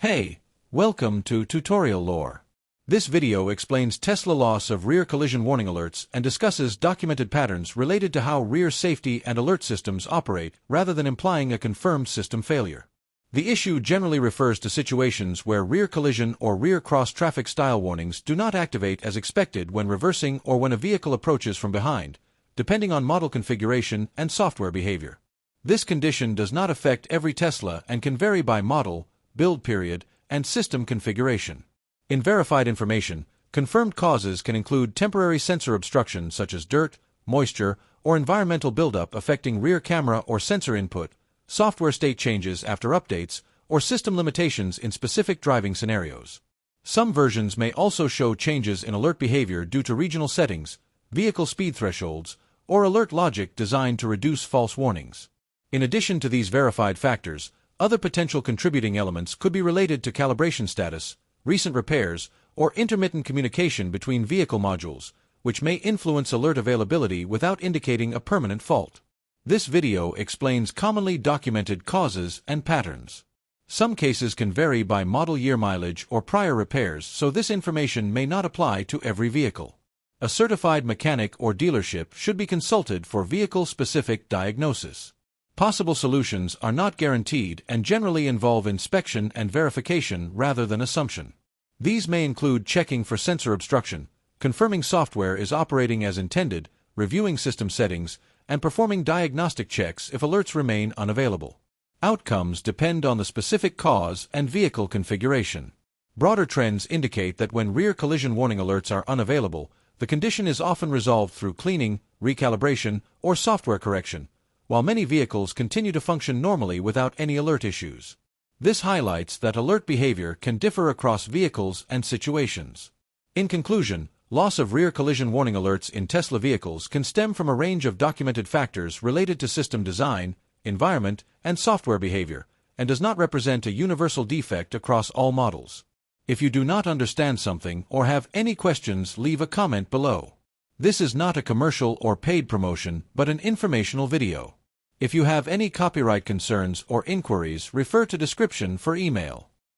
Hey, welcome to Tutorial Lore. This video explains Tesla loss of rear collision warning alerts and discusses documented patterns related to how rear safety and alert systems operate rather than implying a confirmed system failure. The issue generally refers to situations where rear collision or rear cross-traffic style warnings do not activate as expected when reversing or when a vehicle approaches from behind, depending on model configuration and software behavior. This condition does not affect every Tesla and can vary by model, build period, and system configuration. In verified information, confirmed causes can include temporary sensor obstruction such as dirt, moisture, or environmental buildup affecting rear camera or sensor input, software state changes after updates, or system limitations in specific driving scenarios. Some versions may also show changes in alert behavior due to regional settings, vehicle speed thresholds, or alert logic designed to reduce false warnings. In addition to these verified factors, other potential contributing elements could be related to calibration status, recent repairs, or intermittent communication between vehicle modules, which may influence alert availability without indicating a permanent fault. This video explains commonly documented causes and patterns. Some cases can vary by model year mileage or prior repairs, so this information may not apply to every vehicle. A certified mechanic or dealership should be consulted for vehicle-specific diagnosis. Possible solutions are not guaranteed and generally involve inspection and verification rather than assumption. These may include checking for sensor obstruction, confirming software is operating as intended, reviewing system settings, and performing diagnostic checks if alerts remain unavailable. Outcomes depend on the specific cause and vehicle configuration. Broader trends indicate that when rear collision warning alerts are unavailable, the condition is often resolved through cleaning, recalibration, or software correction, while many vehicles continue to function normally without any alert issues. This highlights that alert behavior can differ across vehicles and situations. In conclusion, loss of rear collision warning alerts in Tesla vehicles can stem from a range of documented factors related to system design, environment, and software behavior, and does not represent a universal defect across all models. If you do not understand something or have any questions, leave a comment below. This is not a commercial or paid promotion, but an informational video. If you have any copyright concerns or inquiries, refer to description for email.